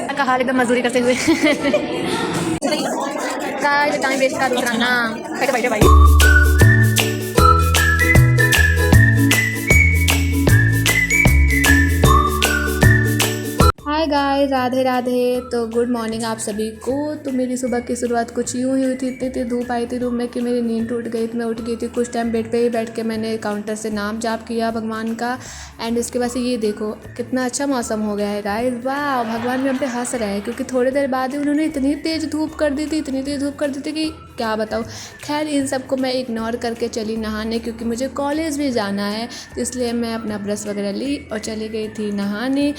का हाल एकदम मजदूरी करते हुए टाइम वेस्ट का दूसरा ना बैठे बैठे भाई। Hi guys, Radhe Radhe. तो गुड मॉर्निंग आप सभी को। तो मेरी सुबह की शुरुआत कुछ यूँ ही हुई थी। इतनी धूप आई थी रूम में कि मेरी नींद टूट गई थी। मैं उठ गई थी कुछ टाइम बेड पे ही बैठ के मैंने काउंटर से नाम जाप किया भगवान का। एंड उसके बाद से ये देखो कितना अच्छा मौसम हो गया है गाइस। वाह, भगवान भी हम पे हंस रहे हैं क्योंकि थोड़ी देर बाद ही उन्होंने इतनी तेज़ धूप कर दी थी, इतनी तेज़ धूप कर दी थी कि क्या बताऊँ। खैर इन सबको मैं इग्नोर करके चली नहाने क्योंकि मुझे कॉलेज भी जाना है, तो इसलिए मैं अपना ब्रश वगैरह ली और चली गई थी नहाने।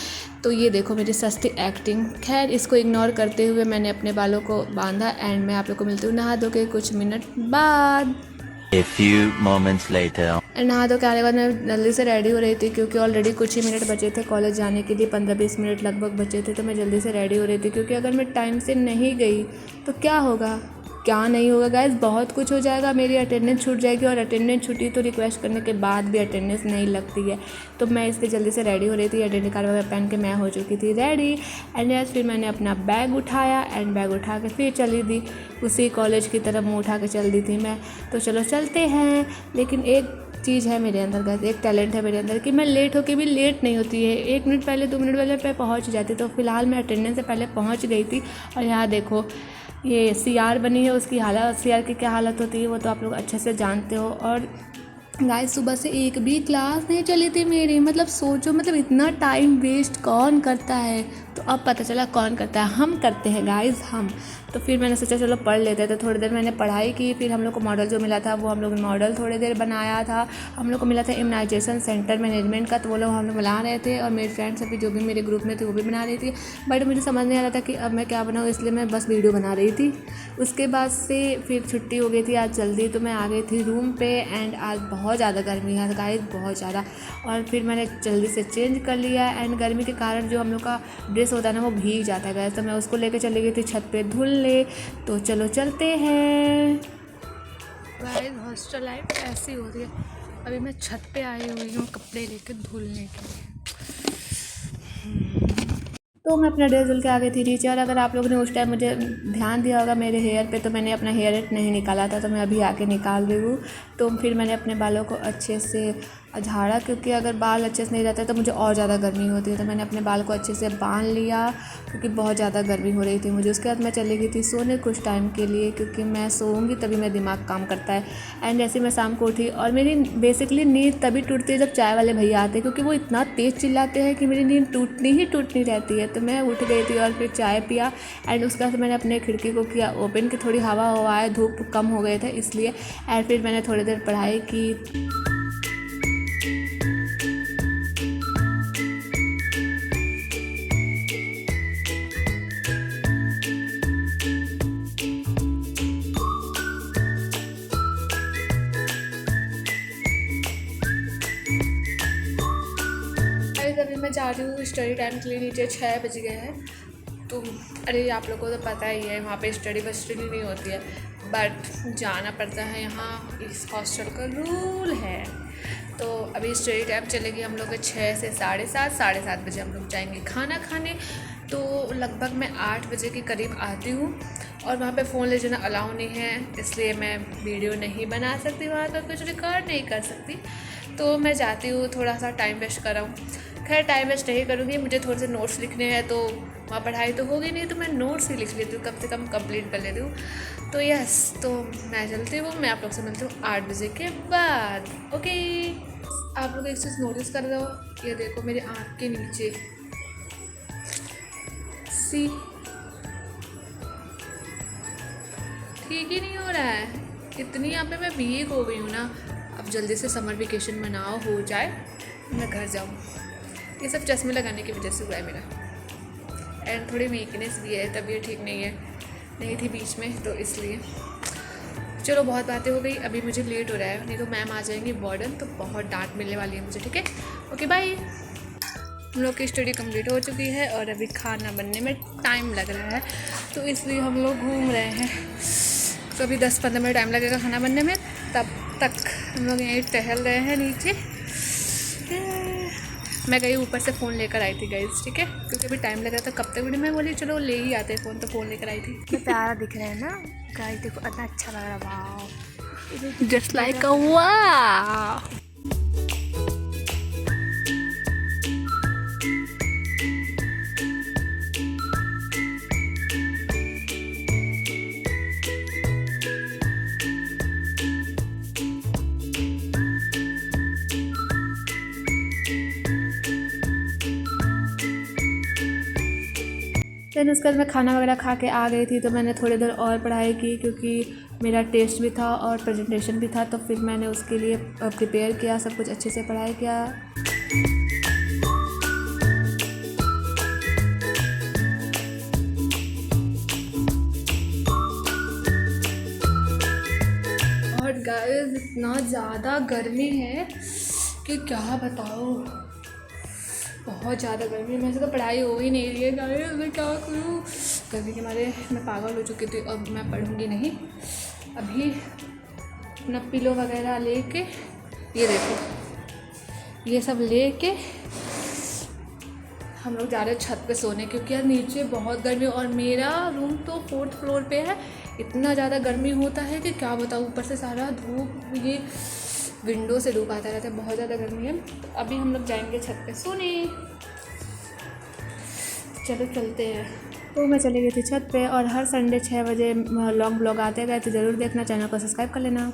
तो ये देखो मेरी सस्ती एक्टिंग। खैर इसको इग्नोर करते हुए मैंने अपने बालों को बांधा एंड मैं आप लोग को मिलती हूँ नहा धो के कुछ मिनट बाद। A few moments later. नहा धो के आने के बाद मैं जल्दी से रेडी हो रही थी क्योंकि ऑलरेडी कुछ ही मिनट बचे थे कॉलेज जाने के लिए, 15-20 मिनट लगभग बचे थे। तो मैं जल्दी से रेडी हो रही थी क्योंकि अगर मैं टाइम से नहीं गई तो क्या होगा, क्या नहीं होगा गाइस, बहुत कुछ हो जाएगा। मेरी अटेंडेंस छूट जाएगी और अटेंडेंस छूटी तो रिक्वेस्ट करने के बाद भी अटेंडेंस नहीं लगती है। तो मैं इसलिए जल्दी से रेडी हो रही थी, आइडेंटिटी कार्ड वगैरह पहन के मैं हो चुकी थी रेडी। एंड यस फिर मैंने अपना बैग उठाया एंड बैग उठा के फिर चली दी उसी कॉलेज की तरफ, मुँह उठा के चल दी थी मैं। तो चलो चलते हैं। लेकिन एक चीज़ है मेरे अंदर गाइस, एक टैलेंट है मेरे अंदर कि मैं लेट होके भी लेट नहीं होती है। 1 मिनट पहले 2 मिनट पहले मैं पहुँच जाती। तो फिलहाल मैं अटेंडेंस से पहले पहुँच गई थी। और यहाँ देखो ये सीआर बनी है, उसकी हालत, सीआर की क्या हालत होती है वो तो आप लोग अच्छे से जानते हो। और गाइस सुबह से एक भी क्लास नहीं चली थी मेरी। मतलब सोचो, मतलब इतना टाइम वेस्ट कौन करता है। तो अब पता चला कौन करता है, हम करते हैं गाइस, हम। तो फिर मैंने सोचा चलो पढ़ लेते हैं। तो थोड़ी देर मैंने पढ़ाई की। फिर हम लोग को मॉडल जो मिला था वो हम लोग ने मॉडल थोड़ी देर बनाया था। हम लोग को मिला था इम्यूनाइजेशन सेंटर मैनेजमेंट का, तो वो लोग हम लोग बना रहे थे। और मेरे फ्रेंड्स अभी जो भी मेरे ग्रुप में थे वो भी बना रही थी। बट मुझे समझ नहीं आ रहा था कि अब मैं क्या बनाऊँ, इसलिए मैं बस वीडियो बना रही थी। उसके बाद से फिर छुट्टी हो गई थी आज जल्दी, तो मैं आ गई थी रूम पे। एंड आज बहुत ज़्यादा गर्मी है गाइस, बहुत ज़्यादा। और फिर मैंने जल्दी से चेंज कर लिया। एंड गर्मी के कारण जो हम लोग का ड्रेस होता है ना वो भीग जाता है गाइस, तो मैं उसको लेकर चली गई थी छत पे धुलने। तो चलो चलते हैं गाइस। हॉस्टल लाइफ ऐसी हो रही है। अभी मैं छत पे आई हुई हूँ कपड़े लेकर धुलने के लिए। तो मैं अपना ड्रेस धुल के आ गई थी नीचे। और अगर आप लोगों ने उस टाइम मुझे ध्यान दिया होगा मेरे हेयर पे, तो मैंने अपना हेयर नहीं निकाला था, तो मैं अभी आके निकाल रही हूँ। तो फिर मैंने अपने बालों को अच्छे से झाड़ा क्योंकि अगर बाल अच्छे से नहीं रहते तो मुझे और ज़्यादा गर्मी होती है। तो मैंने अपने बाल को अच्छे से बांध लिया क्योंकि बहुत ज़्यादा गर्मी हो रही थी मुझे। उसके बाद मैं चली गई थी सोने कुछ टाइम के लिए क्योंकि मैं सोऊंगी तभी मेरा दिमाग काम करता है। एंड जैसे मैं शाम को उठी, और मेरी बेसिकली नींद तभी टूटती है जब चाय वाले भैया आते हैं क्योंकि वो इतना तेज़ चिल्लाते हैं कि मेरी नींद टूटनी रहती है। तो मैं उठ गई थी और फिर चाय पिया। एंड उसके बाद मैंने अपने खिड़की को किया ओपन कि थोड़ी हवा आए, धूप कम हो गए थे इसलिए। एंड फिर मैंने थोड़ी देर पढ़ाई की। अभी मैं जा रही हूँ स्टडी टाइम के लिए नीचे, 6 बज गए हैं। तो अरे आप लोगों को तो पता ही है वहाँ पे स्टडी नहीं होती है, बट जाना पड़ता है, यहाँ इस हॉस्टल का रूल है। तो अभी स्टडी टाइम चलेगी हम लोग के 6 से 7:30 बजे हम लोग जाएंगे खाना खाने। तो लगभग मैं 8 बजे के करीब आती हूँ। और वहाँ पे फ़ोन ले जाना अलाउ नहीं है, इसलिए मैं वीडियो नहीं बना सकती, वहाँ पर कुछ रिकॉर्ड नहीं कर सकती। तो मैं जाती हूँ, थोड़ा सा टाइम वेस्ट कर रहा हूँ। खैर टाइम वेस्ट नहीं करूँगी, मुझे थोड़े से नोट्स लिखने हैं, तो वहाँ पढ़ाई तो होगी नहीं, तो मैं नोट्स ही लिख लेती हूँ, कम से कम कंप्लीट कर लेती हूँ। तो यस, तो मैं चलती हूँ, मैं आप लोग से मिलती हूँ 8 बजे के बाद। ओके, आप लोग एक चीज़ नोटिस कर रहे हो, ये देखो मेरे आँख के नीचे, सी ठीक ही नहीं हो रहा है, इतनी यहाँ पे मैं वीक हो गई हूँ ना। अब जल्दी से समर वेकेशन मनाओ, हो जाए, मैं घर जाऊँ। ये सब चश्मे लगाने की वजह से हुआ है मेरा। एंड थोड़ी वीकनेस भी है, तबीयत ठीक नहीं थी बीच में, तो इसलिए। चलो बहुत बातें हो गई, अभी मुझे लेट हो रहा है, नहीं तो मैम आ जाएंगी वार्डन, तो बहुत डांट मिलने वाली है मुझे। ठीक है, ओके बाय। हम लोग की स्टडी कंप्लीट हो चुकी है और अभी खाना बनने में टाइम लग रहा है, तो इसलिए हम लोग घूम रहे हैं। तो अभी 10-15 मिनट टाइम लगेगा खाना बनने में, तब तक हम लोग यहीं टहल रहे हैं नीचे। मैं गई ऊपर से फ़ोन लेकर आई थी गाइस, ठीक है, क्योंकि अभी टाइम लग रहा था कब तक वीडियो। मैं बोली चलो ले ही आते फ़ोन, तो फ़ोन लेकर आई थी। कितना प्यारा दिख रहा है ना गाइस, देखो इतना अच्छा लग रहा है। Wow, just like a wow. Then उसके बाद मैं खाना वगैरह खा के आ गई थी, तो मैंने थोड़ी देर और पढ़ाई की क्योंकि मेरा टेस्ट भी था और प्रेजेंटेशन भी था। तो फिर मैंने उसके लिए प्रिपेयर किया, सब कुछ अच्छे से पढ़ाई किया। और गाइस इतना ज़्यादा गर्मी है कि क्या बताओ, बहुत ज़्यादा गर्मी है। मेरे से तो पढ़ाई हो ही नहीं रही है गाइस, मैं क्या करूँ। गर्मी के मारे मैं पागल हो चुकी थी। अब मैं पढ़ूँगी नहीं। अभी अपना पिलो वगैरह लेके, ये देखो, ये सब लेके हम लोग जा रहे हैं छत पे सोने, क्योंकि यार नीचे बहुत गर्मी। और मेरा रूम तो 4th फ्लोर पे है। इतना ज़्यादा गर्मी होता है कि क्या बताऊँ। ऊपर से सारा धूप, ये विंडो से धूप आता रहता है, बहुत ज़्यादा गर्मी है। तो अभी हम लोग जाएंगे छत पे सोने। चलो चलते हैं। तो मैं चली गई थी छत पे, और हर संडे 6 बजे लॉन्ग ब्लॉग आते गए, तो ज़रूर देखना, चैनल को सब्सक्राइब कर लेना।